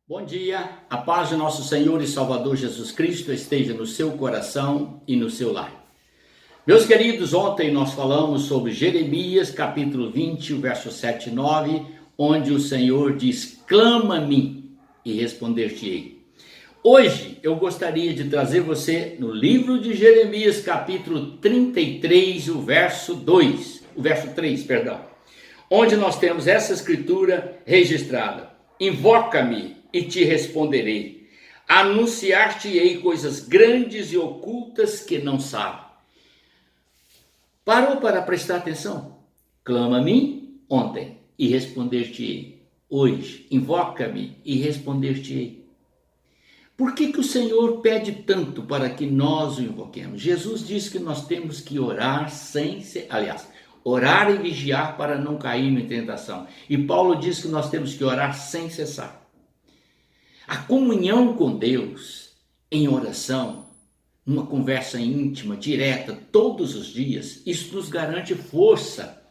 Bom dia, a paz de nosso Senhor e Salvador Jesus Cristo esteja no seu coração e no seu lar. Meus queridos, ontem nós falamos sobre Jeremias capítulo 20, o verso 7 e 9, onde o Senhor diz: clama-me e responder-te-ei. Hoje eu gostaria de trazer você no livro de Jeremias capítulo 33, o verso 3, onde nós temos essa escritura registrada: invoca-me e te responderei, anunciar-te-ei coisas grandes e ocultas que não sabes. Parou para prestar atenção? Clama-me ontem e responder-te-ei. Hoje, invoca-me e responder-te-ei. Por que o Senhor pede tanto para que nós o invoquemos? Jesus disse que nós temos que orar orar e vigiar para não cair em tentação. E Paulo diz que nós temos que orar sem cessar. A comunhão com Deus em oração, uma conversa íntima, direta, todos os dias, isso nos garante força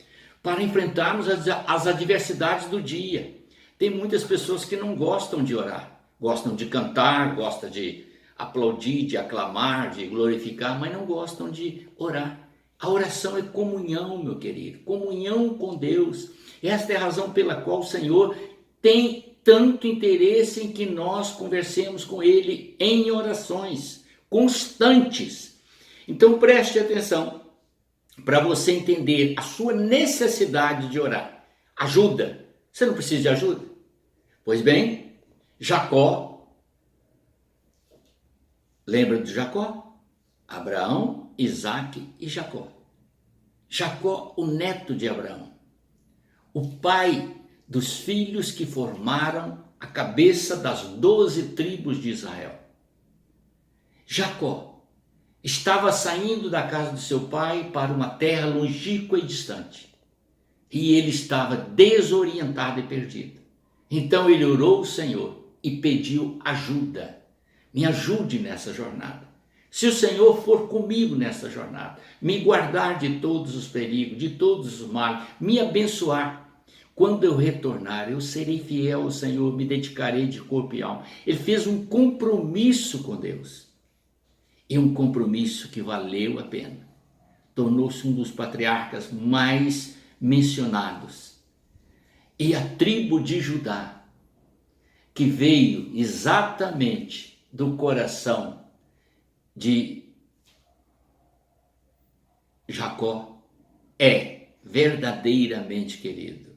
para enfrentarmos as adversidades do dia. Tem muitas pessoas que não gostam de orar, gostam de cantar, gostam de aplaudir, de aclamar, de glorificar, mas não gostam de orar. A oração é comunhão, meu querido, comunhão com Deus. Esta é a razão pela qual o Senhor tem tanto interesse em que nós conversemos com Ele em orações constantes. Então preste atenção para você entender a sua necessidade de orar. Ajuda. Você não precisa de ajuda? Pois bem, Jacó, lembra de Jacó? Abraão, Isaque e Jacó. Jacó, o neto de Abraão, o pai dos filhos que formaram a cabeça das 12 tribos de Israel. Jacó estava saindo da casa de seu pai para uma terra longínqua e distante. E ele estava desorientado e perdido. Então ele orou ao Senhor e pediu ajuda. Me ajude nessa jornada. Se o Senhor for comigo nessa jornada, me guardar de todos os perigos, de todos os males, me abençoar, quando eu retornar, eu serei fiel ao Senhor, me dedicarei de corpo e alma. Ele fez um compromisso com Deus. E um compromisso que valeu a pena. Tornou-se um dos patriarcas mais mencionados. E a tribo de Judá, que veio exatamente do coração de Jacó, é verdadeiramente, querido,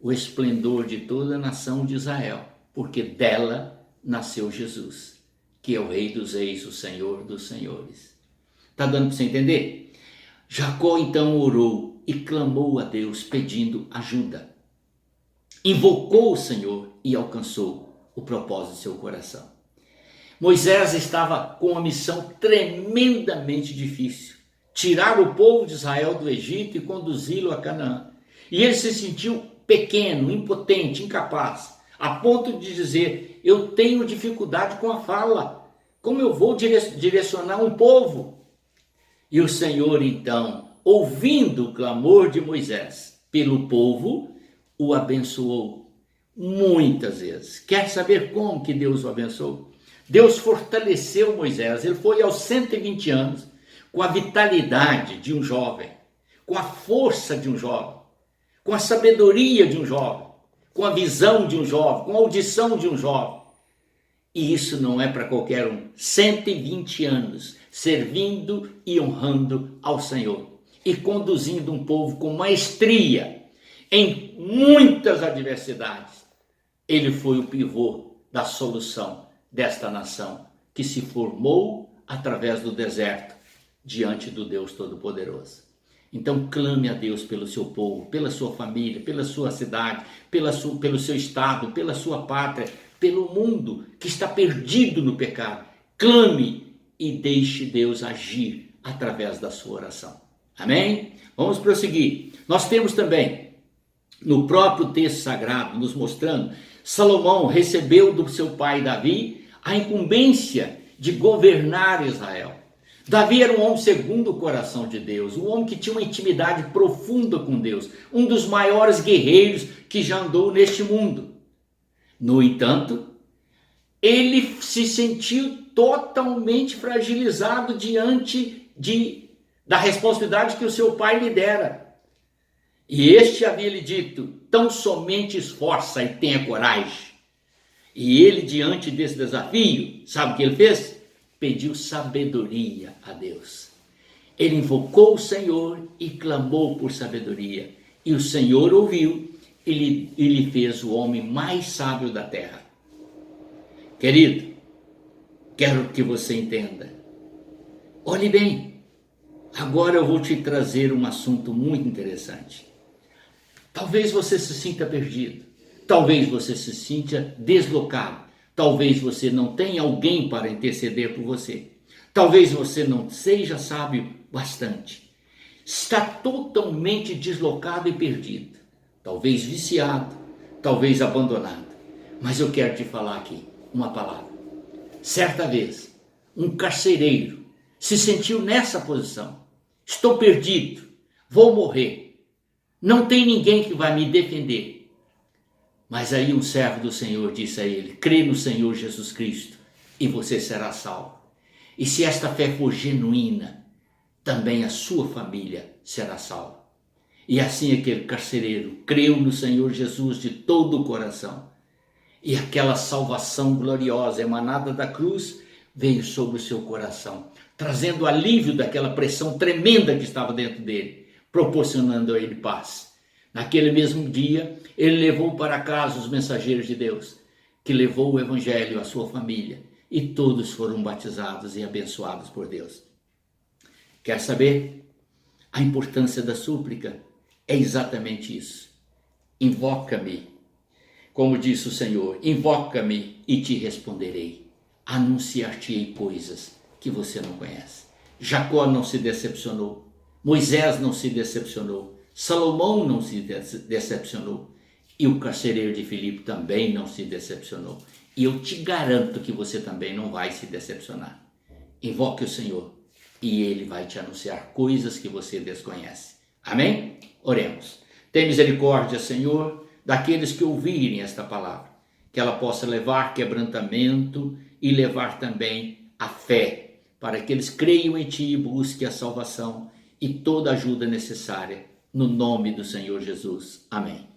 o esplendor de toda a nação de Israel, porque dela nasceu Jesus, que é o Rei dos Reis, o Senhor dos Senhores. Está dando para você entender? Jacó então orou e clamou a Deus pedindo ajuda. Invocou o Senhor e alcançou o propósito de seu coração. Moisés estava com uma missão tremendamente difícil: tirar o povo de Israel do Egito e conduzi-lo a Canaã. E ele se sentiu pequeno, impotente, incapaz, a ponto de dizer: eu tenho dificuldade com a fala, como eu vou direcionar um povo? E o Senhor então, ouvindo o clamor de Moisés pelo povo, o abençoou muitas vezes. Quer saber como que Deus o abençoou? Deus fortaleceu Moisés. Ele foi aos 120 anos, com a vitalidade de um jovem, com a força de um jovem, com a sabedoria de um jovem, com a visão de um jovem, com a audição de um jovem. E isso não é para qualquer um. 120 anos servindo e honrando ao Senhor e conduzindo um povo com maestria em muitas adversidades. Ele foi o pivô da solução desta nação que se formou através do deserto diante do Deus Todo-Poderoso. Então clame a Deus pelo seu povo, pela sua família, pela sua cidade, pelo seu estado, pela sua pátria, pelo mundo que está perdido no pecado. Clame e deixe Deus agir através da sua oração. Amém? Vamos prosseguir. Nós temos também no próprio texto sagrado nos mostrando: Salomão recebeu do seu pai Davi a incumbência de governar Israel. Davi era um homem segundo o coração de Deus, um homem que tinha uma intimidade profunda com Deus, um dos maiores guerreiros que já andou neste mundo. No entanto, ele se sentiu totalmente fragilizado diante da responsabilidade que o seu pai lhe dera. E este havia lhe dito: tão somente esforça e tenha coragem. E ele, diante desse desafio, sabe o que ele fez? Pediu sabedoria a Deus. Ele invocou o Senhor e clamou por sabedoria. E o Senhor ouviu e lhe fez o homem mais sábio da terra. Querido, quero que você entenda. Olhe bem, agora eu vou te trazer um assunto muito interessante. Talvez você se sinta perdido, talvez você se sinta deslocado, talvez você não tenha alguém para interceder por você, talvez você não seja sábio bastante, está totalmente deslocado e perdido, talvez viciado, talvez abandonado. Mas eu quero te falar aqui uma palavra. Certa vez, um carcereiro se sentiu nessa posição. Estou perdido, vou morrer, não tem ninguém que vai me defender. Mas aí um servo do Senhor disse a ele: crê no Senhor Jesus Cristo e você será salvo. E se esta fé for genuína, também a sua família será salva. E assim aquele carcereiro creu no Senhor Jesus de todo o coração. E aquela salvação gloriosa emanada da cruz veio sobre o seu coração, trazendo alívio daquela pressão tremenda que estava dentro dele, proporcionando a ele paz. Naquele mesmo dia, ele levou para casa os mensageiros de Deus, que levou o evangelho à sua família, e todos foram batizados e abençoados por Deus. Quer saber? A importância da súplica é exatamente isso. Invoca-me, como disse o Senhor, invoca-me e te responderei. Anunciar-te-ei coisas que você não conhece. Jacó não se decepcionou, Moisés não se decepcionou, Salomão não se decepcionou, e o carcereiro de Filipe também não se decepcionou. E eu te garanto que você também não vai se decepcionar. Invoque o Senhor e Ele vai te anunciar coisas que você desconhece. Amém? Oremos. Tem misericórdia, Senhor, daqueles que ouvirem esta palavra, que ela possa levar quebrantamento e levar também a fé, para que eles creiam em Ti e busquem a salvação e toda a ajuda necessária, no nome do Senhor Jesus. Amém.